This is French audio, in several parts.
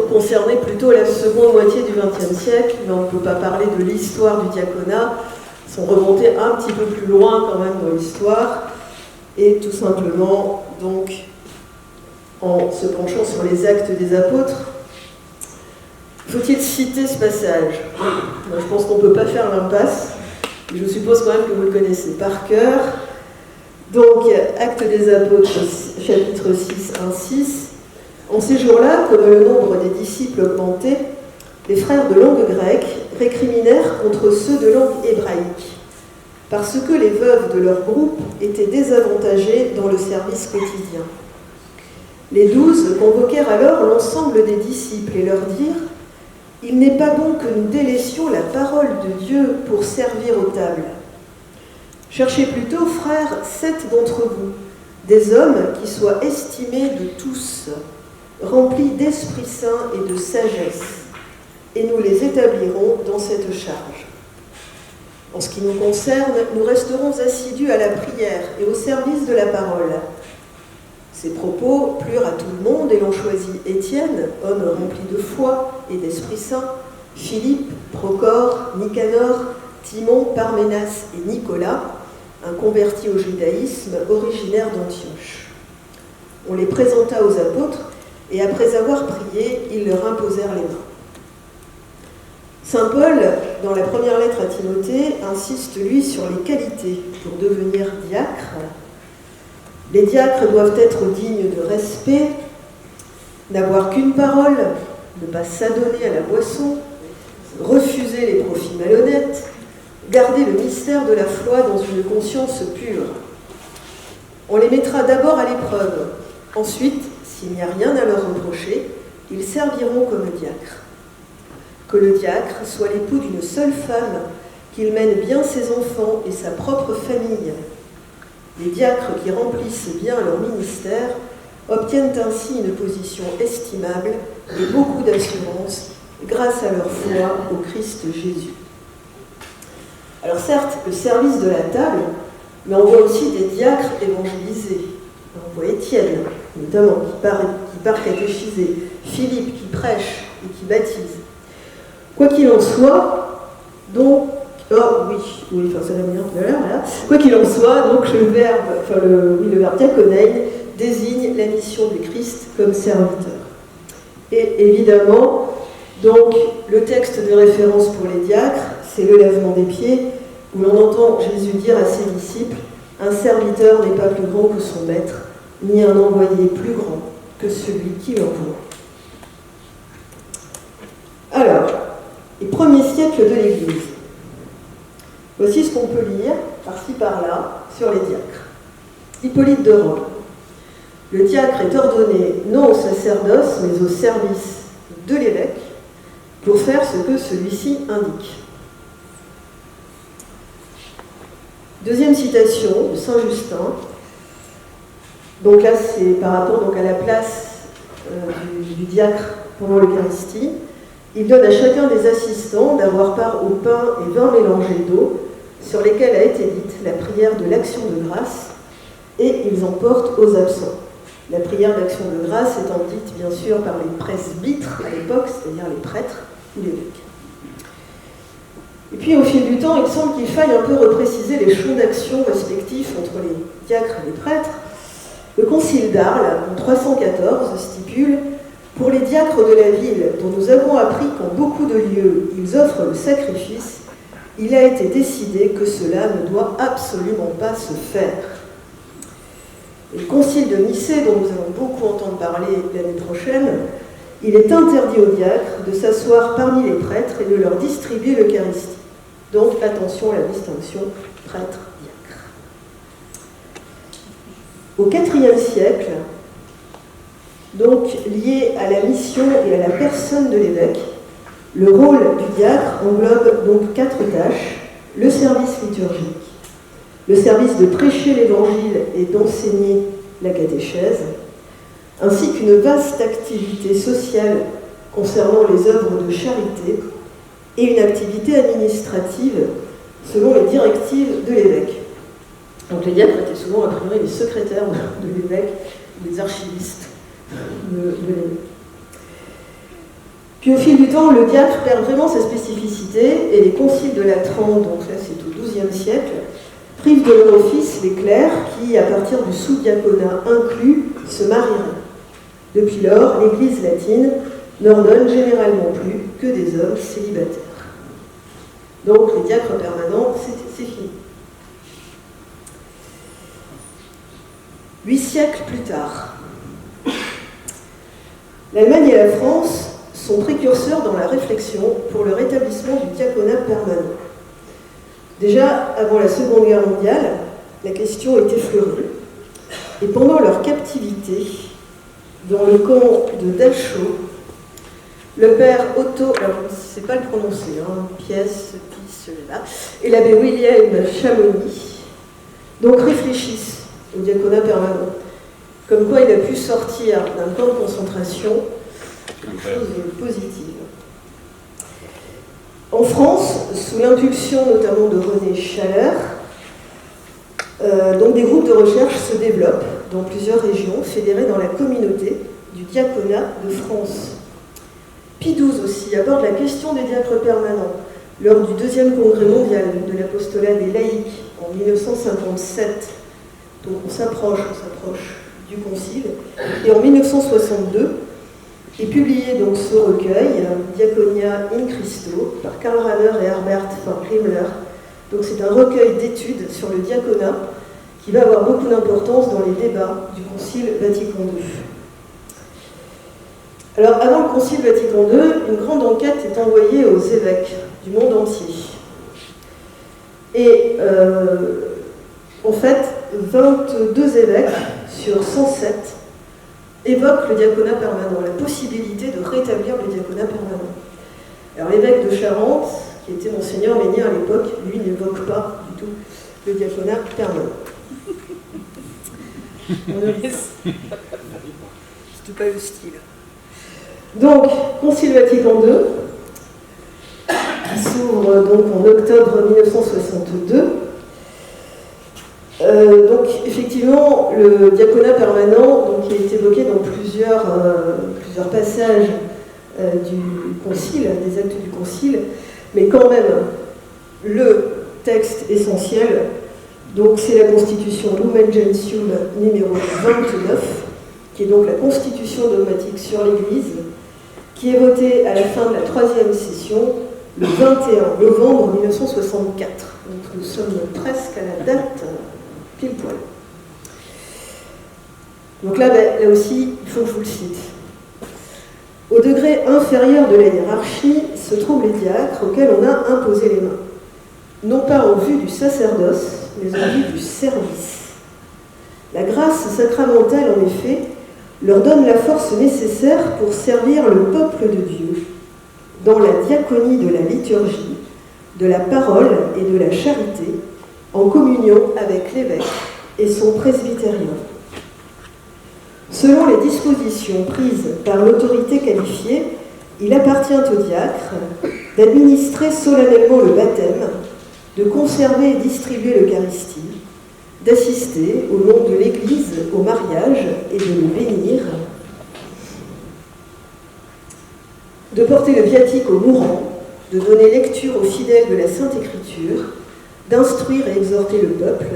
donc concerner plutôt la seconde moitié du XXe siècle, mais on ne peut pas parler de l'histoire du diaconat, ils sont remontés un petit peu plus loin quand même dans l'histoire, et tout simplement, donc, en se penchant sur les actes des apôtres, faut-il citer ce passage? Je pense qu'on ne peut pas faire l'impasse, je suppose quand même que vous le connaissez par cœur. Donc, Actes des apôtres, chapitre 6, 1-6. En ces jours-là, comme le nombre des disciples augmentait, les frères de langue grecque récriminèrent contre ceux de langue hébraïque, parce que les veuves de leur groupe étaient désavantagées dans le service quotidien. Les 12 convoquèrent alors l'ensemble des disciples et leur dirent: « Il n'est pas bon que nous délaissions la parole de Dieu pour servir aux tables. Cherchez plutôt, frères, 7 d'entre vous, des hommes qui soient estimés de tous, remplis d'Esprit Saint et de sagesse, et nous les établirons dans cette charge. En ce qui nous concerne, nous resterons assidus à la prière et au service de la parole. » Ces propos plurent à tout le monde et l'on choisit Étienne, homme rempli de foi et d'Esprit Saint, Philippe, Procore, Nicanor, Timon, Parménas et Nicolas, un converti au judaïsme originaire d'Antioche. On les présenta aux apôtres et après avoir prié, ils leur imposèrent les mains. Saint Paul, dans la première lettre à Timothée, insiste lui sur les qualités pour devenir diacre. Les diacres doivent être dignes de respect, n'avoir qu'une parole, ne pas s'adonner à la boisson, refuser les profits malhonnêtes, garder le mystère de la foi dans une conscience pure. On les mettra d'abord à l'épreuve. Ensuite, s'il n'y a rien à leur reprocher, ils serviront comme diacres. Que le diacre soit l'époux d'une seule femme, qu'il mène bien ses enfants et sa propre famille. Les diacres qui remplissent bien leur ministère obtiennent ainsi une position estimable et beaucoup d'assurance grâce à leur foi au Christ Jésus. Alors certes, le service de la table, mais on voit aussi des diacres évangélisés. On voit Étienne, notamment, qui part catéchiser, Philippe qui prêche et qui baptise. Quoi qu'il en soit, donc, ça va venir tout à l'heure, voilà. Quoi qu'il en soit, donc le verbe diakonein désigne la mission du Christ comme serviteur. Et évidemment, donc, le texte de référence pour les diacres, c'est le lavement des pieds, où l'on entend Jésus dire à ses disciples: « Un serviteur n'est pas plus grand que son maître, ni un envoyé plus grand que celui qui l'envoie. » Alors, les premiers siècles de l'Église. Voici ce qu'on peut lire, par-ci par-là, sur les diacres. Hippolyte de Rome. Le diacre est ordonné non au sacerdoce, mais au service de l'évêque, pour faire ce que celui-ci indique. Deuxième citation de Saint Justin. Donc là, c'est par rapport donc, à la place du diacre pendant l'Eucharistie. Il donne à chacun des assistants d'avoir part au pain et vin mélangés d'eau, sur lesquels a été dite la prière de l'action de grâce, et ils en portent aux absents. La prière d'action de grâce étant dite bien sûr par les presbytres à l'époque, c'est-à-dire les prêtres ou l'évêque. Et puis au fil du temps, il semble qu'il faille un peu repréciser les champs d'action respectifs entre les diacres et les prêtres. Le concile d'Arles, en 314, stipule: « Pour les diacres de la ville, dont nous avons appris qu'en beaucoup de lieux ils offrent le sacrifice, il a été décidé que cela ne doit absolument pas se faire. » Et le concile de Nicée, dont nous allons beaucoup entendre parler l'année prochaine, il est interdit aux diacres de s'asseoir parmi les prêtres et de leur distribuer l'Eucharistie. Donc attention à la distinction prêtre-diacre. Au IVe siècle, donc lié à la mission et à la personne de l'évêque, le rôle du diacre englobe donc 4 tâches: le service liturgique, le service de prêcher l'évangile et d'enseigner la catéchèse, ainsi qu'une vaste activité sociale concernant les œuvres de charité et une activité administrative selon les directives de l'évêque. Donc les diacres étaient souvent a priori les secrétaires de l'évêque, les archivistes de l'évêque. Puis au fil du temps, le diacre perd vraiment sa spécificité et les conciles de Latran, donc là c'est au XIIe siècle, privent de leur office les clercs qui, à partir du sous-diaconat inclus, se marieraient. Depuis lors, l'Église latine n'ordonne généralement plus que des hommes célibataires. Donc les diacres permanents, c'est fini. 8 siècles plus tard, l'Allemagne et la France sont précurseurs dans la réflexion pour le rétablissement du diaconat permanent. Déjà, avant la Seconde Guerre mondiale, la question était fleurie. Et pendant leur captivité, dans le camp de Dachau, le père Otto, alors je ne sais pas le prononcer, pièce, celui-là, et l'abbé William Chamonix, donc réfléchissent au diaconat permanent. Comme quoi il a pu sortir d'un camp de concentration quelque chose de positif. En France, sous l'impulsion notamment de René Schaller, donc des groupes de recherche se développent dans plusieurs régions, fédérés dans la communauté du diaconat de France. Pie XII aussi aborde la question des diacres permanents lors du deuxième congrès mondial de l'apostolat des laïcs en 1957. Donc on s'approche du concile. Et en 1962, est publié donc ce recueil, Diaconia in Christo, par Karl Rahner et Herbert von Himmler. Donc c'est un recueil d'études sur le diaconat qui va avoir beaucoup d'importance dans les débats du Concile Vatican II. Alors avant le Concile Vatican II, une grande enquête est envoyée aux évêques du monde entier. Et en fait, 22 évêques sur 107 évoquent le diaconat permanent, la possibilité de rétablir le diaconat permanent. Alors l'évêque de Charente, qui était monseigneur Ménier à l'époque, lui n'évoque pas du tout le diaconat permanent. C'était pas le style. Donc, Concile Vatican II, qui s'ouvre donc en octobre 1962. Donc, effectivement, le diaconat permanent, donc, qui est évoqué dans plusieurs passages du Concile, des actes du Concile, mais quand même, le texte essentiel, donc c'est la Constitution Lumen Gentium numéro 29, qui est donc la Constitution dogmatique sur l'Église, qui est votée à la fin de la 3e session, le 21 novembre 1964. Donc nous sommes presque à la date pile poil. Donc là aussi, il faut que je vous le cite. Au degré inférieur de la hiérarchie se trouvent les diacres auxquels on a imposé les mains, non pas en vue du sacerdoce, mais en vue du service. La grâce sacramentale, en effet, leur donne la force nécessaire pour servir le peuple de Dieu dans la diaconie de la liturgie, de la parole et de la charité, en communion avec l'évêque et son presbytérium. Selon les dispositions prises par l'autorité qualifiée, il appartient au diacre d'administrer solennellement le baptême, de conserver et distribuer l'Eucharistie, d'assister au nom de l'Église au mariage et de le bénir, de porter le viatique aux mourants, de donner lecture aux fidèles de la Sainte Écriture, d'instruire et exhorter le peuple,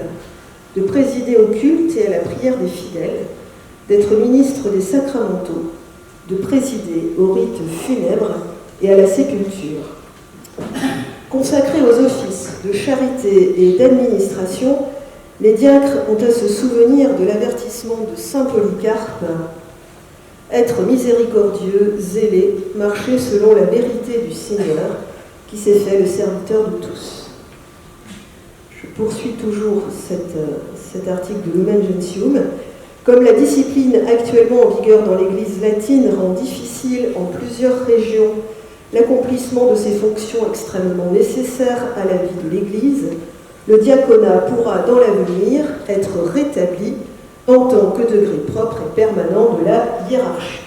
de présider au culte et à la prière des fidèles, d'être ministre des sacramentaux, de présider au rite funèbre et à la sépulture. Consacrés aux offices de charité et d'administration, les diacres ont à se souvenir de l'avertissement de saint Polycarpe, être miséricordieux, zélé, marcher selon la vérité du Seigneur, qui s'est fait le serviteur de tous. Je poursuis toujours cet article de Lumen Gentium. Comme la discipline actuellement en vigueur dans l'Église latine rend difficile en plusieurs régions l'accomplissement de ces fonctions extrêmement nécessaires à la vie de l'Église, le diaconat pourra dans l'avenir être rétabli en tant que degré propre et permanent de la hiérarchie.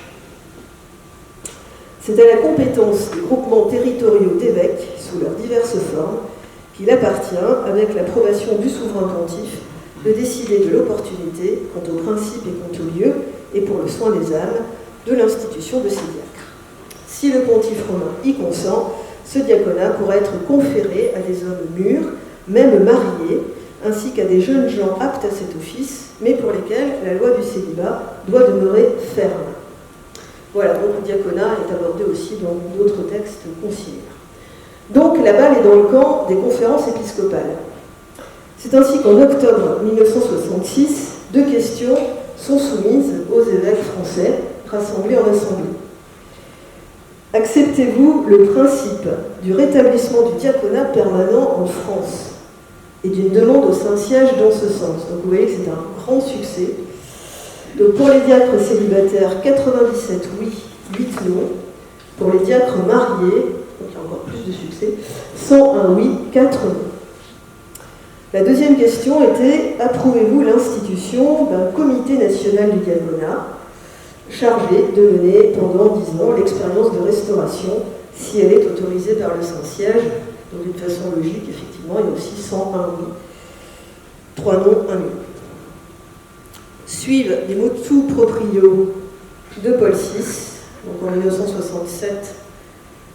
C'est à la compétence des groupements territoriaux d'évêques, sous leurs diverses formes, qu'il appartient, avec l'approbation du souverain pontife, de décider de l'opportunité, quant aux principes et quant au lieu, et pour le soin des âmes, de l'institution de ces diacres. Si le pontife romain y consent, ce diaconat pourra être conféré à des hommes mûrs, même mariés, ainsi qu'à des jeunes gens aptes à cet office, mais pour lesquels la loi du célibat doit demeurer ferme. Voilà, donc le diaconat est abordé aussi dans d'autres textes conciliaires. Donc la balle est dans le camp des conférences épiscopales. C'est ainsi qu'en octobre 1966, 2 questions sont soumises aux évêques français rassemblés en assemblée. Acceptez-vous le principe du rétablissement du diaconat permanent en France et d'une demande au Saint-Siège dans ce sens? Donc vous voyez que c'est un grand succès. Donc pour les diacres célibataires, 97 oui, 8 non. Pour les diacres mariés, donc il y a encore plus de succès, 101 oui, 4 non. La deuxième question était: approuvez-vous l'institution d'un comité national du diaconat chargé de mener pendant 10 ans l'expérience de restauration si elle est autorisée par le Saint-Siège? Donc d'une façon logique, effectivement, il y a aussi 101 oui, 3 non, 1 oui. Suivent les motu proprio de Paul VI, donc en 1967,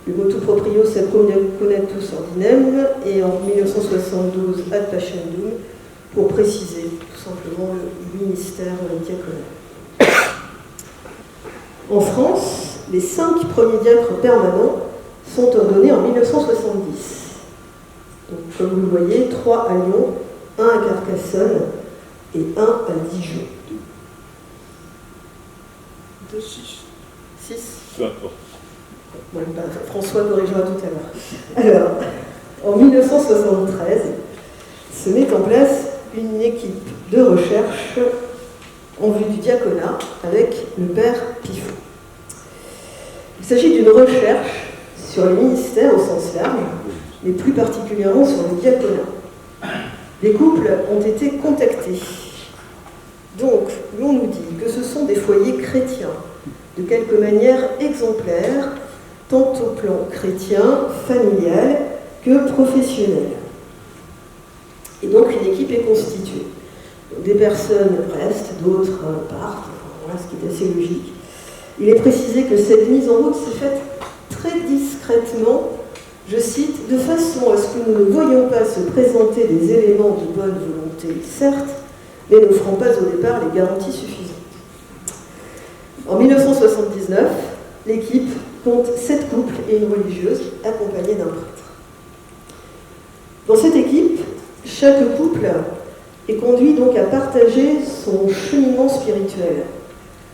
le motu proprio sacrum diaconatus ordinem, et en 1972 ad pascendum, pour préciser tout simplement le ministère diaconal. En France, les 5 premiers diacres permanents sont ordonnés en 1970. Donc, comme vous le voyez, 3 à Lyon, 1 à Carcassonne et 1 à Dijon. 6. Peu importe. Bon, bah, François corrigera tout à l'heure. Alors, en 1973, se met en place une équipe de recherche en vue du diaconat avec le père Pifot. Il s'agit d'une recherche sur les ministères au sens large, mais plus particulièrement sur le diaconat. Les couples ont été contactés. Donc, l'on nous dit que ce sont des foyers chrétiens, de quelque manière exemplaires, tant au plan chrétien, familial que professionnel. Et donc, une équipe est constituée. Donc, des personnes restent, d'autres partent, voilà, ce qui est assez logique. Il est précisé que cette mise en route s'est faite très discrètement, je cite, de façon à ce que nous ne voyions pas se présenter des éléments de bonne volonté, certes, mais n'offrant pas au départ les garanties suffisantes. En 1979, l'équipe compte 7 couples et une religieuse accompagnée d'un prêtre. Dans cette équipe, chaque couple est conduit donc à partager son cheminement spirituel.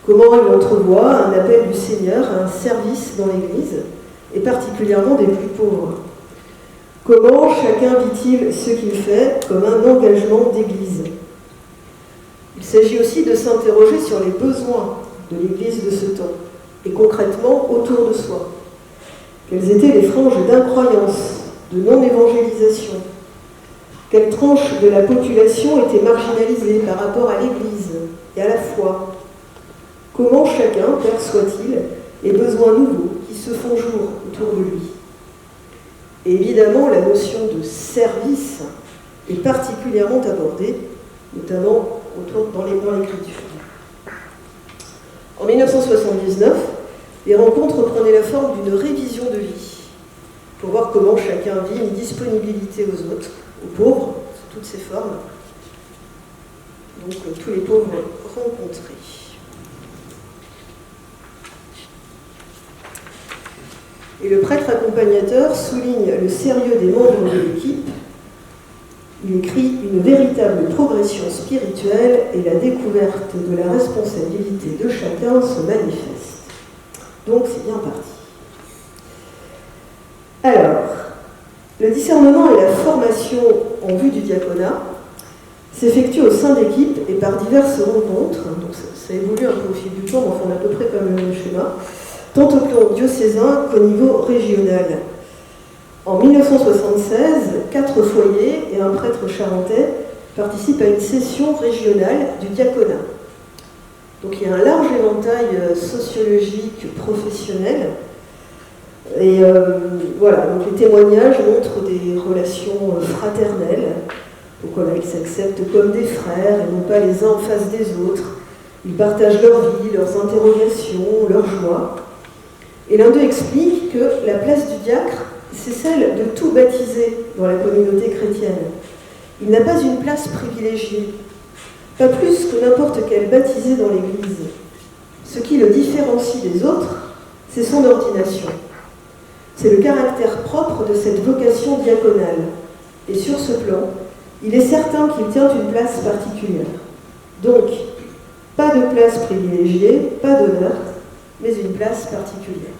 Comment il entrevoit un appel du Seigneur à un service dans l'Église, et particulièrement des plus pauvres. Comment chacun vit-il ce qu'il fait comme un engagement d'Église? Il s'agit aussi de s'interroger sur les besoins de l'Église de ce temps, et concrètement autour de soi. Quelles étaient les franges d'incroyance, de non-évangélisation? Quelle tranche de la population était marginalisée par rapport à l'Église et à la foi? Comment chacun perçoit-il les besoins nouveaux qui se font jour autour de lui? Et évidemment, la notion de service est particulièrement abordée, notamment dans l'Écriture. En 1979, les rencontres prenaient la forme d'une révision de vie, pour voir comment chacun vit une disponibilité aux autres, aux pauvres, sous toutes ses formes, donc tous les pauvres rencontrés. Et le prêtre accompagnateur souligne le sérieux des membres de l'équipe. Il écrit: une véritable progression spirituelle et la découverte de la responsabilité de chacun se manifeste. Donc c'est bien parti. Alors, le discernement et la formation en vue du diaconat s'effectuent au sein d'équipes et par diverses rencontres. Donc ça évolue un peu au fil du temps, mais enfin on a à peu près comme le même schéma, tant au plan diocésain qu'au niveau régional. En 1976, 4 foyers et un prêtre charentais participent à une session régionale du diaconat. Donc il y a un large éventail sociologique, professionnel. Et voilà, donc les témoignages montrent des relations fraternelles. Donc voilà, ils s'acceptent comme des frères et non pas les uns en face des autres. Ils partagent leur vie, leurs interrogations, leurs joies. Et l'un d'eux explique que la place du diacre, c'est celle de tout baptisé dans la communauté chrétienne. Il n'a pas une place privilégiée, pas plus que n'importe quel baptisé dans l'Église. Ce qui le différencie des autres, c'est son ordination. C'est le caractère propre de cette vocation diaconale. Et sur ce plan, il est certain qu'il tient une place particulière. Donc, pas de place privilégiée, pas d'honneur, mais une place particulière.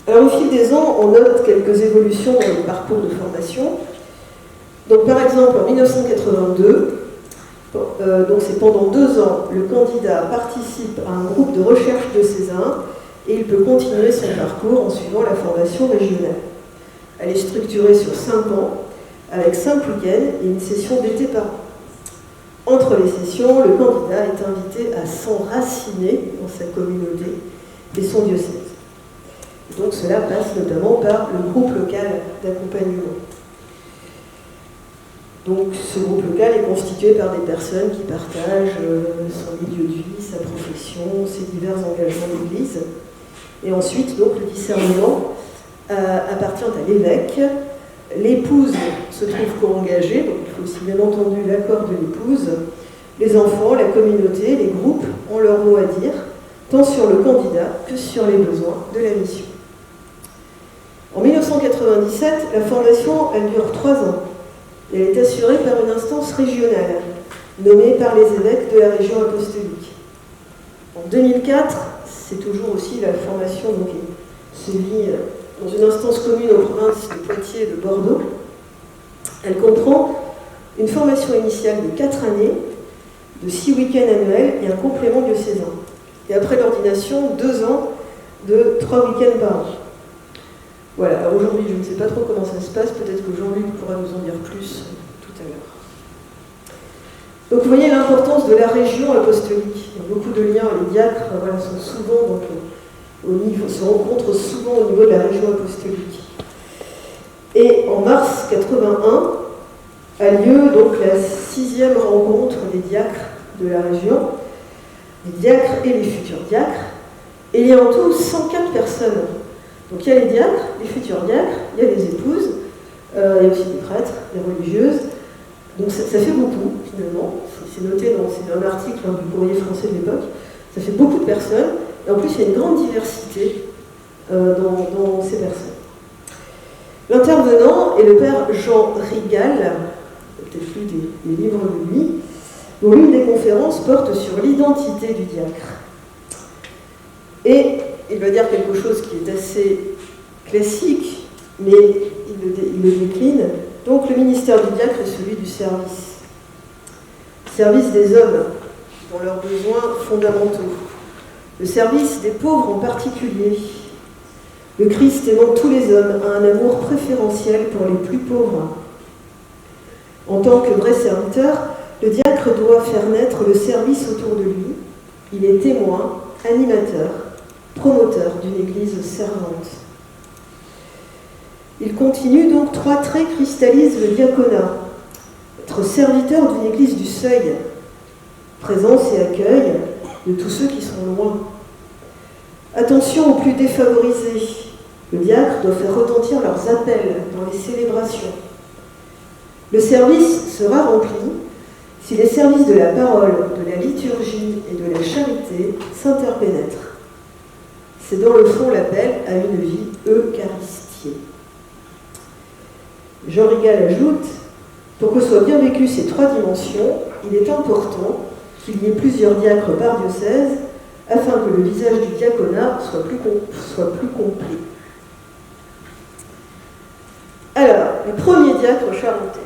Alors, au fil des ans, on note quelques évolutions dans le parcours de formation. Donc, par exemple, en 1982, donc c'est pendant 2 ans, le candidat participe à un groupe de recherche diocésain et il peut continuer son parcours en suivant la formation régionale. Elle est structurée sur 5 ans, avec 5 week-ends et une session d'été par an. Entre les sessions, le candidat est invité à s'enraciner dans sa communauté et son diocèse. Et donc cela passe notamment par le groupe local d'accompagnement. Donc ce groupe local est constitué par des personnes qui partagent son milieu de vie, sa profession, ses divers engagements d'Église. Et ensuite, donc, le discernement appartient à l'évêque. L'épouse se trouve co-engagée, donc il faut aussi bien entendu l'accord de l'épouse. Les enfants, la communauté, les groupes ont leur mot à dire, tant sur le candidat que sur les besoins de la mission. En 1997, la formation, elle dure 3 ans. Et elle est assurée par une instance régionale, nommée par les évêques de la région apostolique. En 2004, c'est toujours aussi la formation se vit dans une instance commune aux provinces de Poitiers et de Bordeaux. Elle comprend une formation initiale de 4 années, de 6 week-ends annuels et un complément diocésain. Et après l'ordination, 2 ans de 3 week-ends par an. Voilà, alors aujourd'hui je ne sais pas trop comment ça se passe, peut-être que Jean-Luc pourra nous en dire plus tout à l'heure. Donc vous voyez l'importance de la région apostolique. Il y a beaucoup de liens, les diacres sont souvent se rencontrent souvent au niveau de la région apostolique. Et en mars 81 a lieu donc la 6e rencontre des diacres de la région, les diacres et les futurs diacres. Et il y a en tout 104 personnes. Donc il y a les diacres, les futurs diacres, il y a les épouses, il y a aussi des prêtres, des religieuses. Donc ça fait beaucoup, finalement. C'est noté c'est un article du Courrier français de l'époque. Ça fait beaucoup de personnes. Et en plus, il y a une grande diversité dans ces personnes. L'intervenant est le père Jean Rigal, peut-être lu des livres de lui, dont l'une des conférences porte sur l'identité du diacre. Et il va dire quelque chose qui est assez classique, mais il le décline. Donc le ministère du diacre est celui du service. Service des hommes dans leurs besoins fondamentaux. Le service des pauvres en particulier. Le Christ aimant tous les hommes a un amour préférentiel pour les plus pauvres. En tant que vrai serviteur, le diacre doit faire naître le service autour de lui. Il est témoin, animateur, promoteur d'une église servante. Il continue donc 3 traits cristallisent le diaconat. Être serviteur d'une église du seuil, présence et accueil de tous ceux qui sont loin. Attention aux plus défavorisés. Le diacre doit faire retentir leurs appels dans les célébrations. Le service sera rempli si les services de la parole, de la liturgie et de la charité s'interpénètrent. C'est dans le fond l'appel à une vie eucharistiée. Jean Rigal ajoute, pour que soient bien vécues ces 3 dimensions, il est important qu'il y ait plusieurs diacres par diocèse afin que le visage du diaconat soit plus complet. Alors, le premier diacre charentais,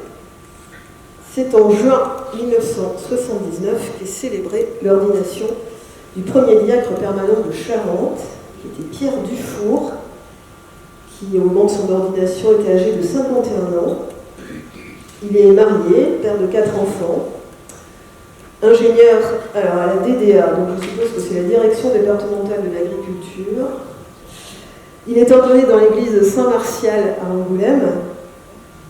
c'est en juin 1979 qu'est célébrée l'ordination du premier diacre permanent de Charente, qui était Pierre Dufour, qui au moment de son ordination était âgé de 51 ans. Il est marié, père de 4 enfants, ingénieur à la DDA, donc je suppose que c'est la Direction départementale de l'agriculture. Il est ordonné dans l'église Saint-Martial à Angoulême,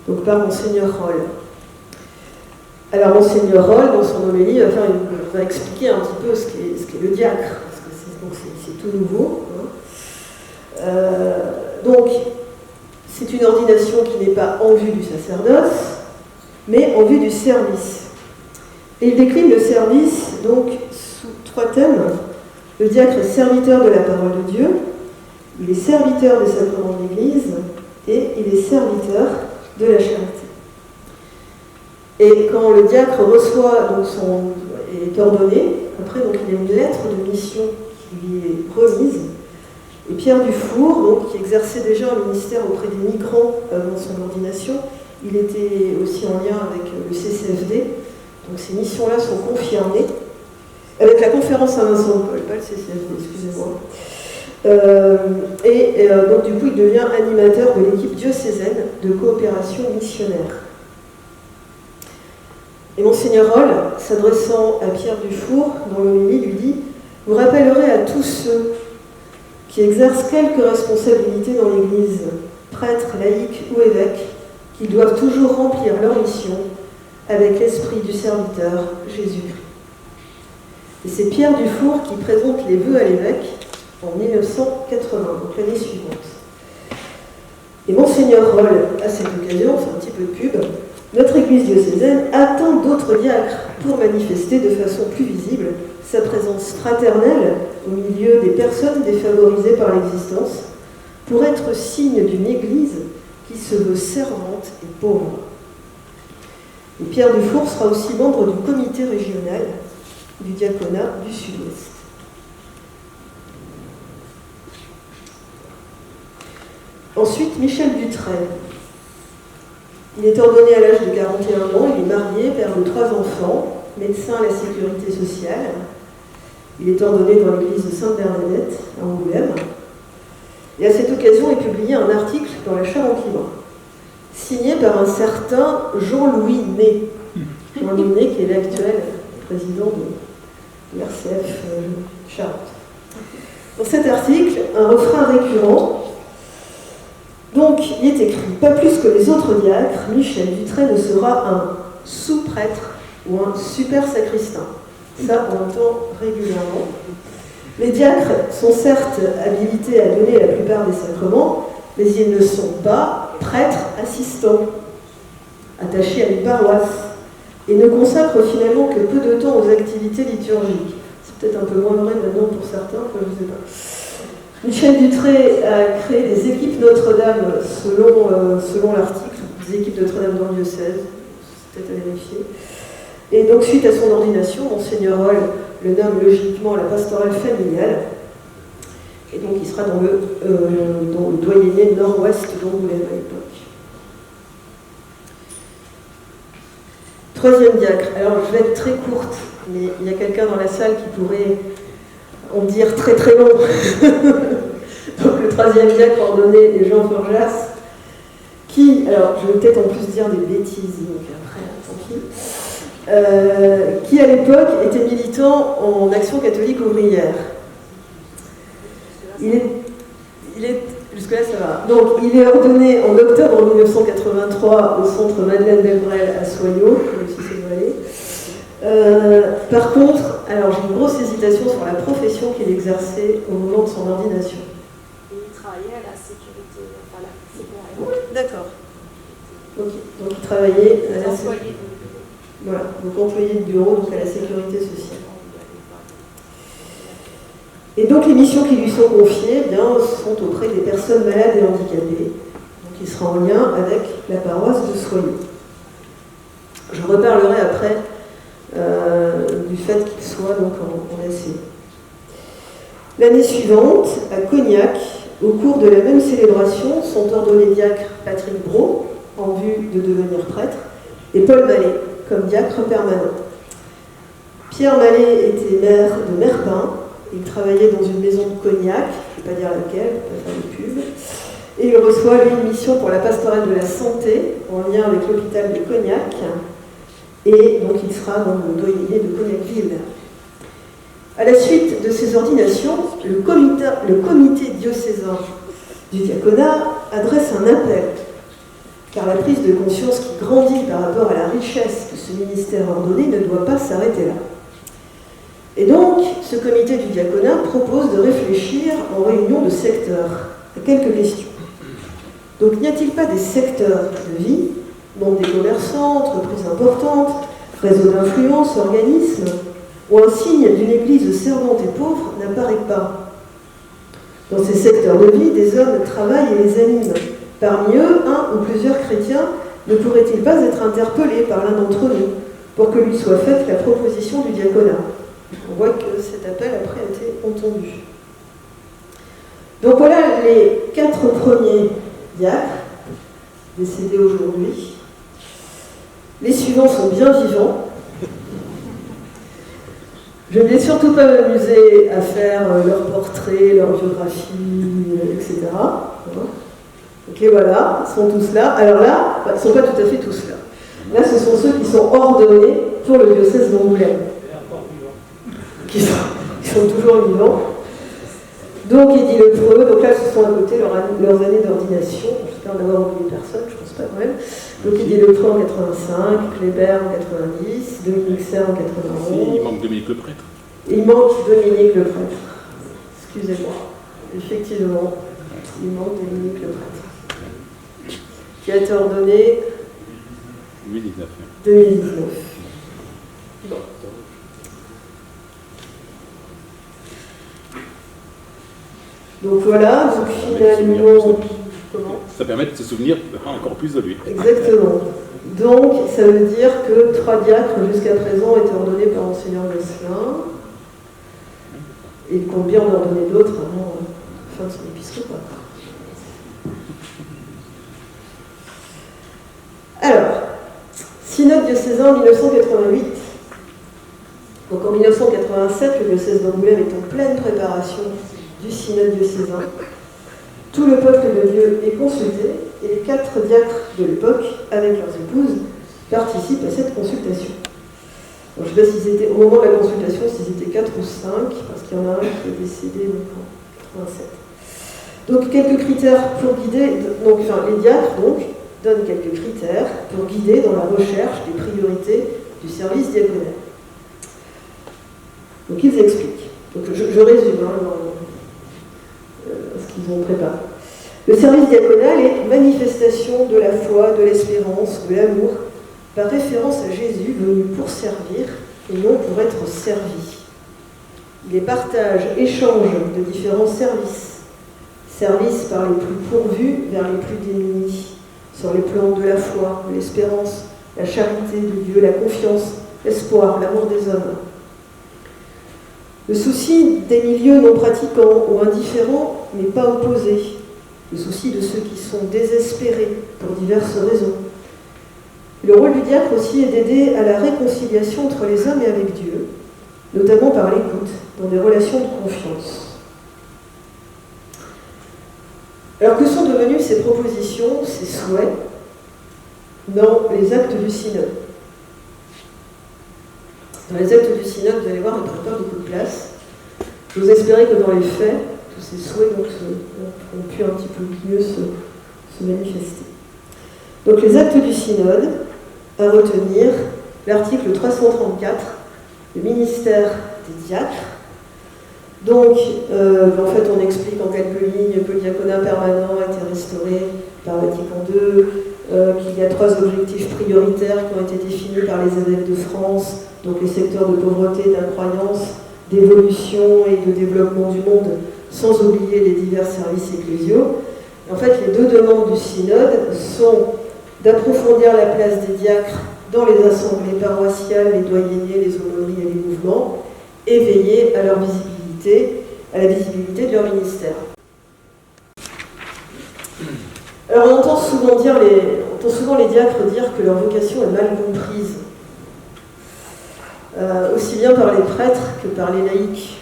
donc par Monseigneur Roll. Alors Monseigneur Roll, dans son homélie, va expliquer un petit peu ce qu'est le diacre, parce que c'est c'est tout nouveau. Donc, c'est une ordination qui n'est pas en vue du sacerdoce, mais en vue du service. Et il décline le service donc sous 3 thèmes. Le diacre est serviteur de la parole de Dieu, il est serviteur des sacrements de l'Église et il est serviteur de la charité. Et quand le diacre reçoit, donc est ordonné, après donc, il y a une lettre de mission qui lui est remise. Et Pierre Dufour, donc, qui exerçait déjà un ministère auprès des migrants avant son ordination, il était aussi en lien avec le CCFD. Donc ces missions-là sont confirmées avec la conférence Saint-Vincent-de-Paul, pas le CCFD, excusez-moi. Donc du coup, il devient animateur de l'équipe diocésaine de coopération missionnaire. Et Monseigneur Rolle, s'adressant à Pierre Dufour, dans l'homélie, lui dit « Vous rappellerez à tous ceux qui exercent quelque responsabilité dans l'Église, prêtres, laïcs ou évêques, qu'ils doivent toujours remplir leur mission avec l'esprit du serviteur Jésus-Christ. » Et c'est Pierre Dufour qui présente les vœux à l'évêque en 1980, donc l'année suivante. Et Monseigneur Rolle, à cette occasion, on fait un petit peu de pub, notre Église diocésaine attend d'autres diacres pour manifester de façon plus visible sa présence fraternelle au milieu des personnes défavorisées par l'existence, pour être signe d'une Église qui se veut servante et pauvre. Et Pierre Dufour sera aussi membre du comité régional du diaconat du Sud-Ouest. Ensuite, Michel Dutray. Il est ordonné à l'âge de 41 ans, il est marié, père de 3 enfants, médecin à la sécurité sociale. Il est ordonné dans l'église de Sainte-Bernadette, à Angoulême. Et à cette occasion est publié un article dans la Charente-Libre, signé par un certain Jean-Louis Ney. Jean-Louis Ney, qui est l'actuel président de l'RCF Charente. Dans cet article, un refrain récurrent. Donc, il est écrit « Pas plus que les autres diacres, Michel Dutray ne sera un sous-prêtre ou un super-sacristain. » Ça, on l'entend régulièrement. Les diacres sont certes habilités à donner la plupart des sacrements, mais ils ne sont pas prêtres assistants, attachés à une paroisse, et ne consacrent finalement que peu de temps aux activités liturgiques. C'est peut-être un peu moins vrai maintenant pour certains, je ne sais pas. Michel Dutray a créé des équipes Notre-Dame selon l'article, des équipes Notre-Dame dans le diocèse, c'est peut-être à vérifier. Et donc, suite à son ordination, Monseigneur Rolle le nomme logiquement à la pastorale familiale. Et donc, il sera dans le doyenné nord-ouest d'Angoulême à l'époque. 3e diacre. Alors, je vais être très courte, mais il y a quelqu'un dans la salle qui pourrait en dire très très long. Donc, le 3e diacre ordonné est Jean Forjas, qui, alors, je vais peut-être en plus dire des bêtises, donc après, tant pis. Qui à l'époque était militant en Action catholique ouvrière. Jusque-là ça va. Donc il est ordonné en octobre 1983 au centre Madeleine Delbrel à Soyaux, même si c'est Valais. Par contre, alors j'ai une grosse hésitation sur la profession qu'il exerçait au moment de son ordination. Et il travaillait à la sécurité, enfin la sécurité. D'accord. Ok. Donc il travaillait à la sécurité. Voilà, donc employé de bureau, donc à la sécurité sociale. Et donc les missions qui lui sont confiées sont auprès des personnes malades et handicapées. Donc il sera en lien avec la paroisse de Soyaux. Je reparlerai après du fait qu'il soit donc en AC. L'année suivante, à Cognac, au cours de la même célébration, sont ordonnés diacres Patrick Brault, en vue de devenir prêtre, et Paul Mallet, comme diacre permanent. Pierre Mallet était maire de Merpin, il travaillait dans une maison de Cognac, je ne vais pas dire laquelle, je ne vais pas faire de pub, et il reçoit lui une mission pour la pastorale de la santé, en lien avec l'hôpital de Cognac, et donc il sera dans le doyenné de Cognac-Ville. À la suite de ces ordinations, le comité diocésain du diaconat adresse un appel, car la prise de conscience qui grandit par rapport à la richesse de ce ministère ordonné ne doit pas s'arrêter là. Et donc, ce comité du diaconat propose de réfléchir en réunion de secteurs à quelques questions. Donc, n'y a-t-il pas des secteurs de vie, nombre des commerçants, entreprises importantes, réseaux d'influence, organismes, où un signe d'une église servante et pauvre n'apparaît pas? Dans ces secteurs de vie, des hommes travaillent et les animent. Parmi eux, un ou plusieurs chrétiens ne pourraient-ils pas être interpellés par l'un d'entre nous pour que lui soit faite la proposition du diaconat? On voit que cet appel après a été entendu. Donc voilà les 4 premiers diacres décédés aujourd'hui. Les suivants sont bien vivants. Je ne vais surtout pas m'amuser à faire leur portrait, leur biographie, etc. Ok, voilà, ils sont tous là. Alors là, ils ne sont pas tout à fait tous là. Là, ce sont ceux qui sont ordonnés pour le diocèse d'Angoulême. Qui sont toujours vivants. Donc, Eddy Lepreux, donc là, ce sont à côté leurs années d'ordination. J'espère n'avoir oublié personne, je ne pense pas quand même. Donc, Eddy Lepreux en 85, Kléber en 90, Dominique Serre en 91. Il manque Dominique le prêtre. Il manque Dominique le prêtre. Excusez-moi. Effectivement, il manque Dominique le prêtre. Qui a été ordonné 2019. 2019. Bon. Donc voilà, donc finalement, comment ? Ça permet de se souvenir encore plus de lui. Exactement. Donc ça veut dire que 3 diacres jusqu'à présent étaient ordonnés par Monseigneur Gosselin, et il compte bien en ordonner d'autres avant la fin de son épiscopat. Alors, synode diocésain 1988. Donc en 1987, le diocèse d'Angoulême est en pleine préparation du synode diocésain. Tout le peuple de Dieu est consulté et les 4 diacres de l'époque, avec leurs épouses, participent à cette consultation. Donc, je ne sais pas s'ils étaient, au moment de la consultation, s'ils étaient 4 ou 5, parce qu'il y en a un qui est décédé donc, en 87. Donc quelques critères pour guider, donc, enfin, les diacres donc, donnent quelques critères pour guider dans la recherche des priorités du service diaconal. Donc ils expliquent. Donc je résume ce qu'ils ont préparé. Le service diaconal est manifestation de la foi, de l'espérance, de l'amour, par référence à Jésus venu pour servir et non pour être servi. Il est partage, échange de différents services. Services par les plus pourvus vers les plus démunis, sur les plans de la foi, de l'espérance, la charité de Dieu, la confiance, l'espoir, l'amour des hommes. Le souci des milieux non pratiquants ou indifférents n'est pas opposé. Le souci de ceux qui sont désespérés pour diverses raisons. Le rôle du diacre aussi est d'aider à la réconciliation entre les hommes et avec Dieu, notamment par l'écoute, dans des relations de confiance. Alors que sont devenues ces propositions, ces souhaits, dans les actes du synode? Dans les actes du synode, vous allez voir, ne prend pas beaucoup de place. J'ose espérer que dans les faits, tous ces souhaits donc, ont pu un petit peu mieux se manifester. Donc les actes du synode, à retenir, l'article 334, le ministère des diacres. Donc, en fait, on explique en quelques lignes que le diaconat permanent a été restauré par Vatican II, qu'il y a 3 objectifs prioritaires qui ont été définis par les évêques de France, donc les secteurs de pauvreté, d'incroyance, d'évolution et de développement du monde, sans oublier les divers services ecclésiaux. En fait, les 2 demandes du synode sont d'approfondir la place des diacres dans les assemblées paroissiales, les doyenniers, les aumôneries et les mouvements, et veiller à leur visibilité, à la visibilité de leur ministère. Alors on entend souvent les diacres dire que leur vocation est mal comprise, aussi bien par les prêtres que par les laïcs.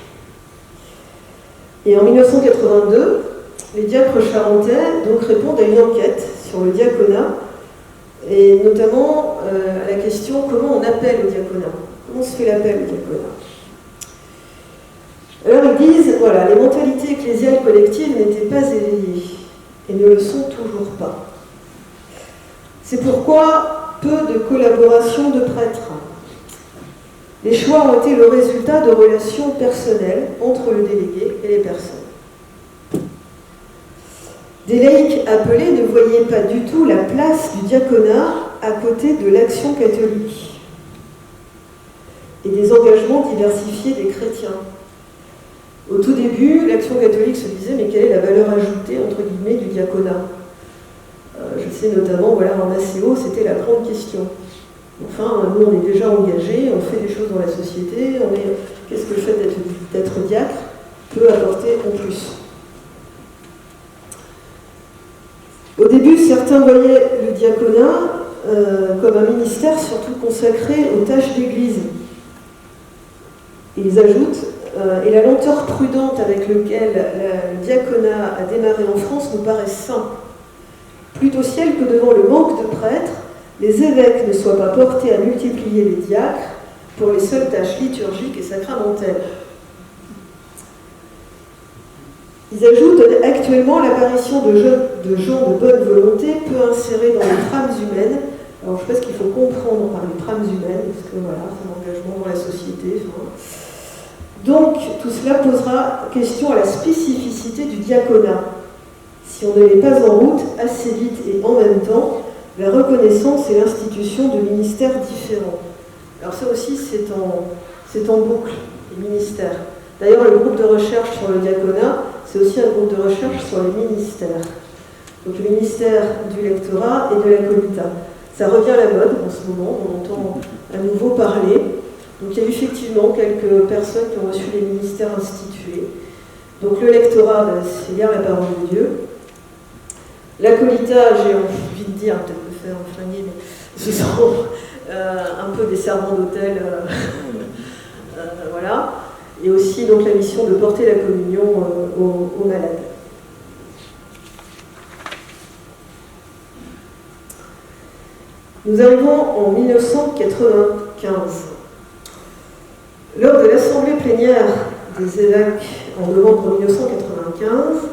Et en 1982, les diacres charentais donc répondent à une enquête sur le diaconat, et notamment à la question comment on appelle au diaconat, comment se fait l'appel au diaconat. Alors ils disent, voilà, les mentalités ecclésiales collectives n'étaient pas éveillées et ne le sont toujours pas. C'est pourquoi peu de collaboration de prêtres. Les choix ont été le résultat de relations personnelles entre le délégué et les personnes. Des laïcs appelés ne voyaient pas du tout la place du diaconat à côté de l'action catholique et des engagements diversifiés des chrétiens. Au tout début, l'action catholique se disait mais quelle est la valeur ajoutée entre guillemets du diaconat? Je sais notamment, voilà, en ACO, c'était la grande question. Enfin, nous on est déjà engagés, on fait des choses dans la société, qu'est-ce que le fait d'être diacre peut apporter en plus? Au début, certains voyaient le diaconat comme un ministère surtout consacré aux tâches d'église. Et ils ajoutent et la lenteur prudente avec laquelle le diaconat a démarré en France nous paraît sain. Plutôt ciel que devant le manque de prêtres, les évêques ne soient pas portés à multiplier les diacres pour les seules tâches liturgiques et sacramentelles. Ils ajoutent actuellement l'apparition de gens de bonne volonté peut insérer dans les trames humaines. Alors je sais pas ce qu'il faut comprendre par les trames humaines, parce que voilà, c'est un engagement dans la société. Donc tout cela posera question à la spécificité du diaconat. Si on ne met pas en route assez vite et en même temps la reconnaissance et l'institution de ministères différents. Alors ça aussi c'est en boucle, les ministères. D'ailleurs le groupe de recherche sur le diaconat, c'est aussi un groupe de recherche sur les ministères. Donc le ministère du lectorat et de la comita. Ça revient à la mode en ce moment, on entend à nouveau parler. Donc il y a eu effectivement quelques personnes qui ont reçu les ministères institués. Donc le lectorat, c'est lire la parole de Dieu. La comita, j'ai envie de dire, peut-être me faire flinguer, mais ce sont un peu des servants d'hôtel, voilà. Et aussi donc la mission de porter la communion aux malades. Nous arrivons en 1995. Lors de l'assemblée plénière des évêques en novembre 1995,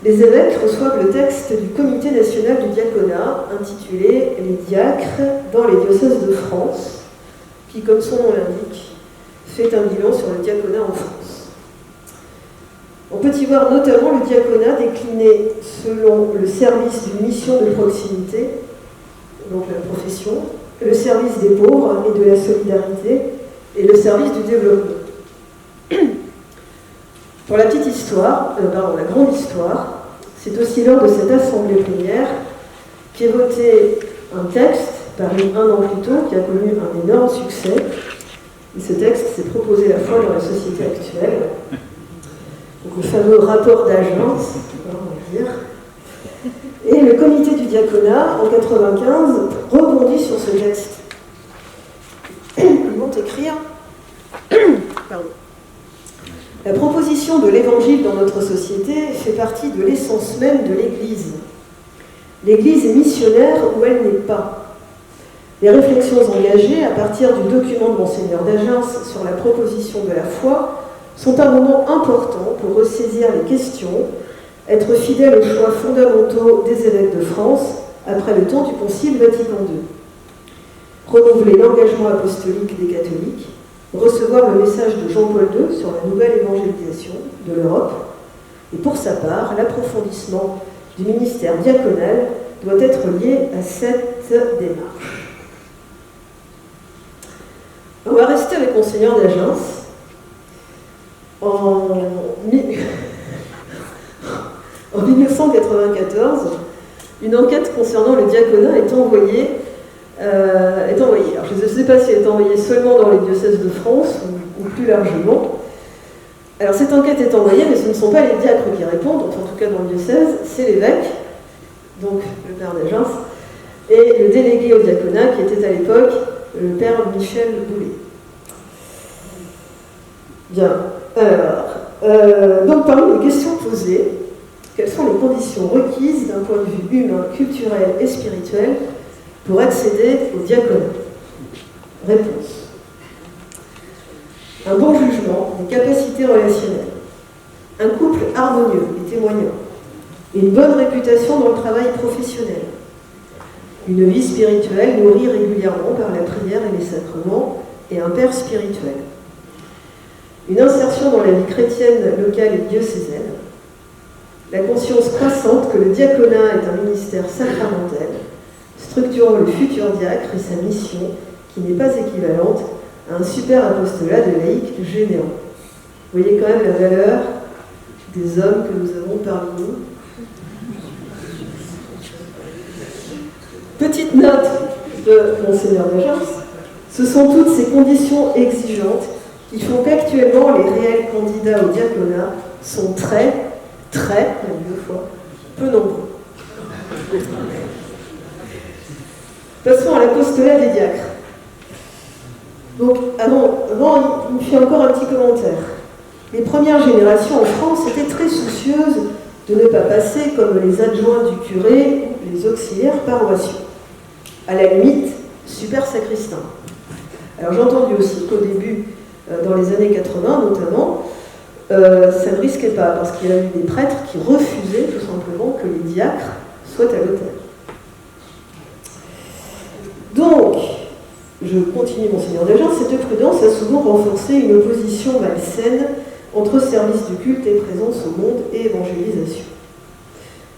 les évêques reçoivent le texte du Comité national du diaconat intitulé « Les diacres dans les diocèses de France », qui, comme son nom l'indique, fait un bilan sur le diaconat en France. On peut y voir notamment le diaconat décliné selon le service d'une mission de proximité, donc la profession, le service des pauvres et de la solidarité, et le service du développement. Pour la petite histoire, la grande histoire, c'est aussi lors de cette assemblée plénière qu'est voté un texte, paru 1 an plus tôt, qui a connu un énorme succès. Et ce texte s'est proposé la fois dans la société actuelle. Donc le fameux rapport d'agence, on va dire. Et le comité du diaconat, en 1995, rebondit sur ce texte. Ils vont écrire pardon. La proposition de l'évangile dans notre société fait partie de l'essence même de l'Église. L'Église est missionnaire où elle n'est pas. Les réflexions engagées à partir du document de Monseigneur d'Agens sur la proposition de la foi sont un moment important pour ressaisir les questions, être fidèle aux choix fondamentaux des évêques de France après le temps du Concile Vatican II, renouveler l'engagement apostolique des catholiques, recevoir le message de Jean-Paul II sur la nouvelle évangélisation de l'Europe, et pour sa part, l'approfondissement du ministère diaconal doit être lié à cette démarche. On va rester avec Monseigneur d'Agens. En 1994, une enquête concernant le diaconat est envoyée. Alors, je ne sais pas si elle est envoyée seulement dans les diocèses de France ou plus largement. Alors, cette enquête est envoyée, mais ce ne sont pas les diacres qui répondent, enfin, en tout cas dans le diocèse, c'est l'évêque, donc le père d'Agens, et le délégué au diaconat, qui était à l'époque le père Michel Boulet. Bien. Alors, donc parmi les questions posées, quelles sont les conditions requises d'un point de vue humain, culturel et spirituel pour accéder au diaconat? Réponse. Un bon jugement des capacités relationnelles, un couple harmonieux et témoignant, une bonne réputation dans le travail professionnel, une vie spirituelle nourrie régulièrement par la prière et les sacrements, et un père spirituel. Une insertion dans la vie chrétienne locale et diocésaine, la conscience croissante que le diaconat est un ministère sacramentel, structurant le futur diacre et sa mission, qui n'est pas équivalente à un super apostolat de laïcs généraux. Vous voyez quand même la valeur des hommes que nous avons parmi nous. Petite note de Monseigneur d'Agence, ce sont toutes ces conditions exigeantes qui font qu'actuellement les réels candidats au diaconat sont très, même 2 fois, peu nombreux. Passons à l'apostolat des diacres. Donc, avant, il me fait encore un petit commentaire. Les premières générations en France étaient très soucieuses de ne pas passer comme les adjoints du curé ou les auxiliaires paroissiaux. À la limite, super sacristain. Alors j'ai entendu aussi qu'au début, dans les années 80 notamment, ça ne risquait pas, parce qu'il y a eu des prêtres qui refusaient tout simplement que les diacres soient à l'autel. Donc, je continue Monseigneur d'Agence, cette prudence a souvent renforcé une opposition malsaine entre service du culte et présence au monde et évangélisation.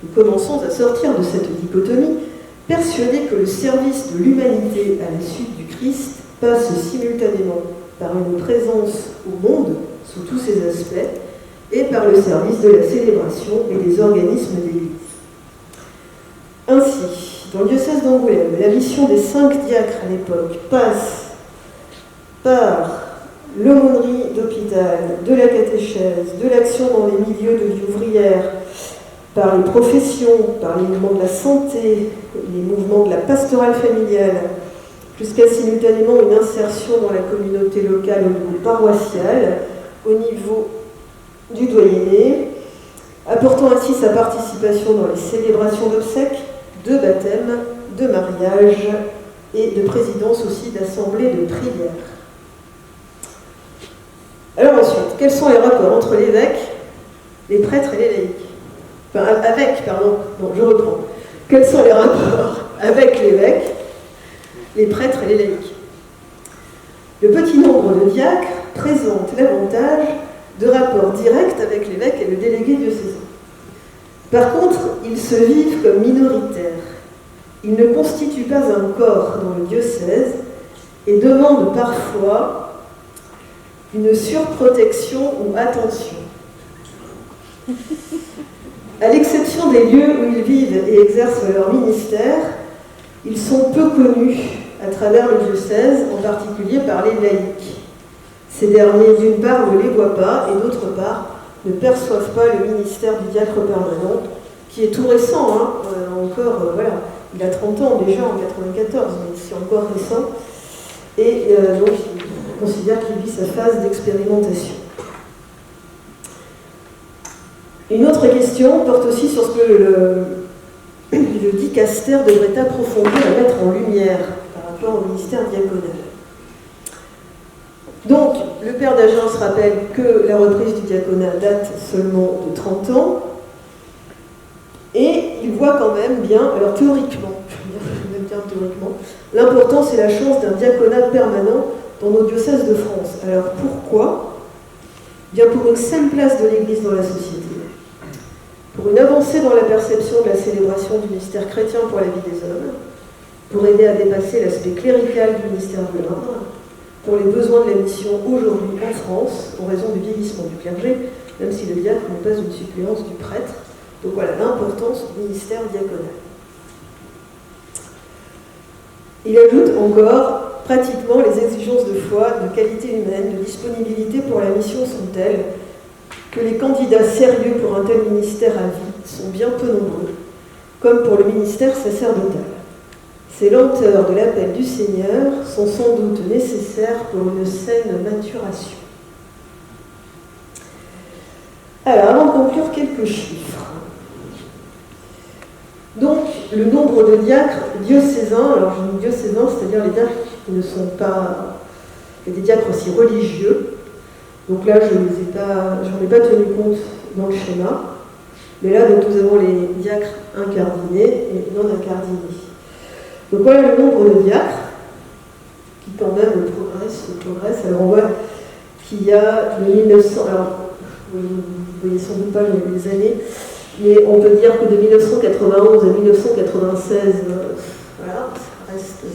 Nous commençons à sortir de cette dichotomie, persuadés que le service de l'humanité à la suite du Christ passe simultanément par une présence au monde sous tous ses aspects et par le service de la célébration et des organismes d'Église. Ainsi, dans le diocèse d'Angoulême, la mission des 5 diacres à l'époque passe par l'aumônerie d'hôpital, de la catéchèse, de l'action dans les milieux de vie ouvrière, par les professions, par les mouvements de la santé, les mouvements de la pastorale familiale, jusqu'à simultanément une insertion dans la communauté locale au niveau paroissial, au niveau du doyenné, apportant ainsi sa participation dans les célébrations d'obsèques, de baptême, de mariage et de présidence aussi d'assemblées de prière. Alors ensuite, quels sont les rapports entre l'évêque, les prêtres et les laïcs? Je reprends. Quels sont les rapports avec l'évêque, les prêtres et les laïcs? Le petit nombre de diacres présente l'avantage de rapports directs avec l'évêque et le délégué diocésain. Par contre, ils se vivent comme minoritaires. Ils ne constituent pas un corps dans le diocèse et demandent parfois une surprotection ou attention. À l'exception des lieux où ils vivent et exercent leur ministère, ils sont peu connus à travers le diocèse, en particulier par les laïcs. Ces derniers, d'une part, ne les voient pas, et d'autre part, ne perçoivent pas le ministère du diacre permanent, qui est tout récent, il a 30 ans déjà, en 94, mais c'est encore récent, et donc il considère qu'il vit sa phase d'expérimentation. Une autre question porte aussi sur ce que le dicaster devrait approfondir et mettre en lumière par rapport au ministère diaconal. Donc, le père d'Agence rappelle que la reprise du diaconat date seulement de 30 ans, et il voit quand même bien, alors théoriquement, l'importance et la chance d'un diaconat permanent dans nos diocèses de France. Alors pourquoi? Bien pour une saine place de l'Église dans la société, pour une avancée dans la perception de la célébration du mystère chrétien pour la vie des hommes, pour aider à dépasser l'aspect clérical du ministère de l'ordre, pour les besoins de la mission aujourd'hui en France, en raison du vieillissement du clergé, même si le diacre n'est pas une suppléance du prêtre. Donc voilà l'importance du ministère diaconal. Il ajoute encore, pratiquement les exigences de foi, de qualité humaine, de disponibilité pour la mission sont telles que les candidats sérieux pour un tel ministère à vie sont bien peu nombreux, comme pour le ministère sacerdotal. Ces lenteurs de l'appel du Seigneur sont sans doute nécessaires pour une saine maturation. Alors, avant de conclure, quelques chiffres. Donc, le nombre de diacres diocésains, alors je dis diocésains, c'est-à-dire les diacres qui ne sont pas des diacres aussi religieux. Donc là, je n'en ai pas tenu compte dans le schéma. Mais là, donc, nous avons les diacres incardinés et non incardinés. Donc voilà le nombre de diacres qui quand même progresse. Alors on voit qu'il y a de 1900, alors vous ne voyez sans doute pas les années, mais on peut dire que de 1991 à 1996, voilà,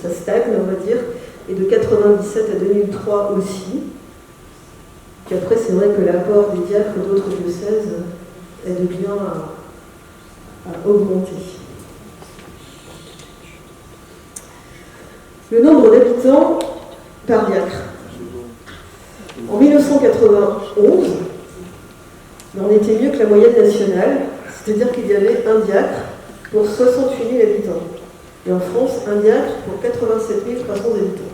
ça stagne, on va dire, et de 1997 à 2003 aussi. Puis après, c'est vrai que l'apport des diacres d'autres diocèses aide bien à augmenter. Le nombre d'habitants par diacre. En 1991, on était mieux que la moyenne nationale, c'est-à-dire qu'il y avait un diacre pour 68 000 habitants. Et en France, un diacre pour 87 300 habitants.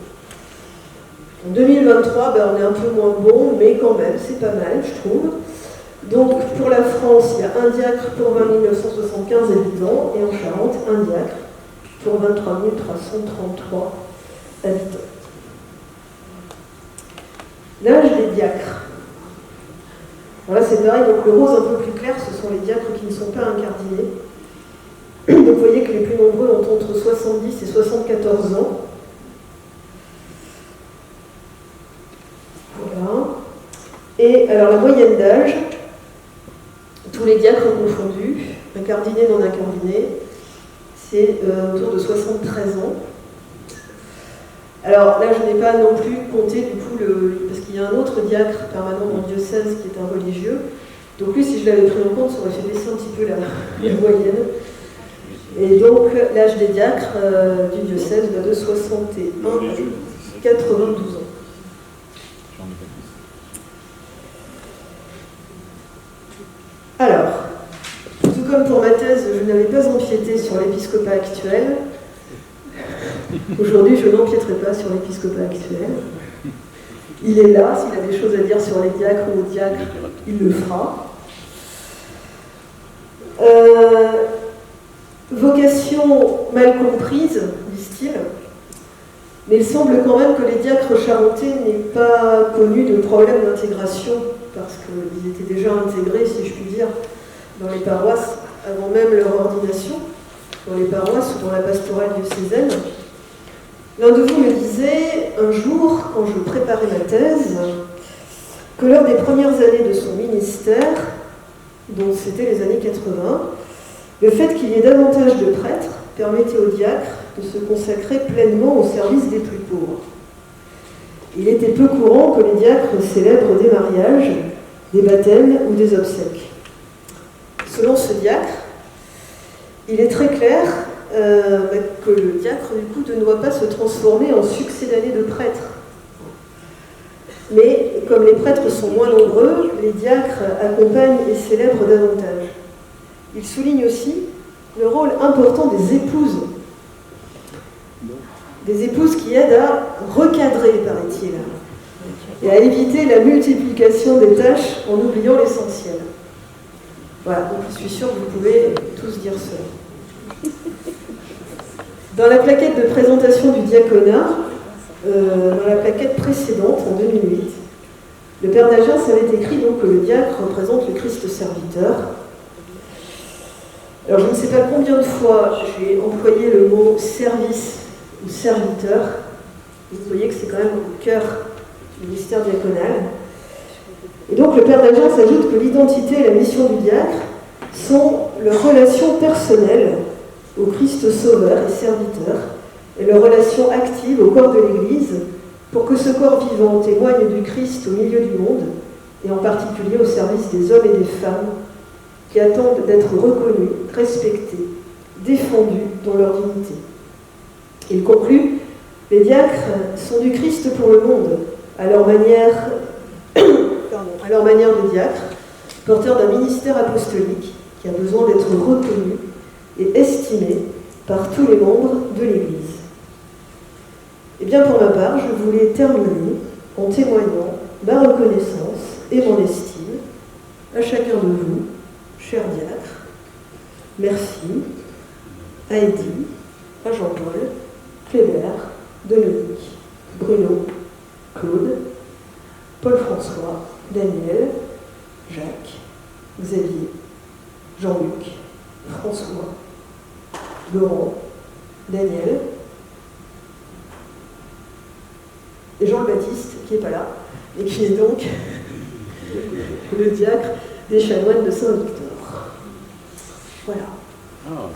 En 2023, on est un peu moins bon, mais quand même, c'est pas mal, je trouve. Donc, pour la France, il y a un diacre pour 20 975 habitants, et en Charente, un diacre pour 23 333 habitants. L'âge des diacres. Voilà, c'est pareil, donc le rose un peu plus clair, ce sont les diacres qui ne sont pas incardinés. Donc, vous voyez que les plus nombreux ont entre 70 et 74 ans. Voilà. Et alors la moyenne d'âge, tous les diacres confondus, incardinés, non incardinés, c'est autour de 73 ans. Alors là, je n'ai pas non plus compté du coup, parce qu'il y a un autre diacre permanent dans le diocèse qui est un religieux. Donc lui, si je l'avais pris en compte, ça aurait fait baisser un petit peu la moyenne. Et donc l'âge des diacres du diocèse va de 61 à 92 ans. Alors, tout comme pour ma thèse, je n'avais pas empiété sur l'épiscopat actuel. Aujourd'hui, je n'empiéterai pas sur l'épiscopat actuel. Il est là, s'il a des choses à dire sur les diacres ou aux diacres, il le fera. Vocation mal comprise, disent-ils, mais il semble quand même que les diacres charentais n'aient pas connu de problème d'intégration, parce qu'ils étaient déjà intégrés, si je puis dire, dans les paroisses avant même leur ordination, dans les paroisses ou dans la pastorale diocésaine. L'un de vous me disait un jour, quand je préparais ma thèse, que lors des premières années de son ministère, donc c'était les années 80, le fait qu'il y ait davantage de prêtres permettait aux diacres de se consacrer pleinement au service des plus pauvres. Il était peu courant que les diacres célèbrent des mariages, des baptêmes ou des obsèques. Selon ce diacre, il est très clair que le diacre, du coup, ne doit pas se transformer en succédané de prêtres. Mais comme les prêtres sont moins nombreux, les diacres accompagnent et célèbrent davantage. Il souligne aussi le rôle important des épouses. Des épouses qui aident à recadrer, paraît-il, et à éviter la multiplication des tâches en oubliant l'essentiel. Voilà, donc je suis sûre que vous pouvez tous dire ça. Dans la plaquette de présentation du diaconat, dans la plaquette précédente, en 2008, le père d'Agen avait écrit donc que le diacre représente le Christ serviteur. Alors je ne sais pas combien de fois j'ai employé le mot service ou serviteur. Vous voyez que c'est quand même au cœur du ministère diaconal. Et donc le père d'Agen ajoute que l'identité et la mission du diacre sont leur relation personnelle au Christ sauveur et serviteur, et leur relation active au corps de l'Église, pour que ce corps vivant témoigne du Christ au milieu du monde, et en particulier au service des hommes et des femmes qui attendent d'être reconnus, respectés, défendus dans leur dignité. Il conclut, les diacres sont du Christ pour le monde, à leur manière de diacre, porteurs d'un ministère apostolique qui a besoin d'être reconnu et estimé par tous les membres de l'Église. Et bien pour ma part, je voulais terminer en témoignant ma reconnaissance et mon estime à chacun de vous, chers diacres. Merci à Eddy, à Jean-Paul, Clébert, Dominique, Bruno, Claude, Paul-François, Daniel, Jacques, Xavier, Jean-Luc, François, Laurent, Daniel, qui n'est pas là, et qui est donc le diacre des chanoines de Saint-Victor. Voilà. Ah,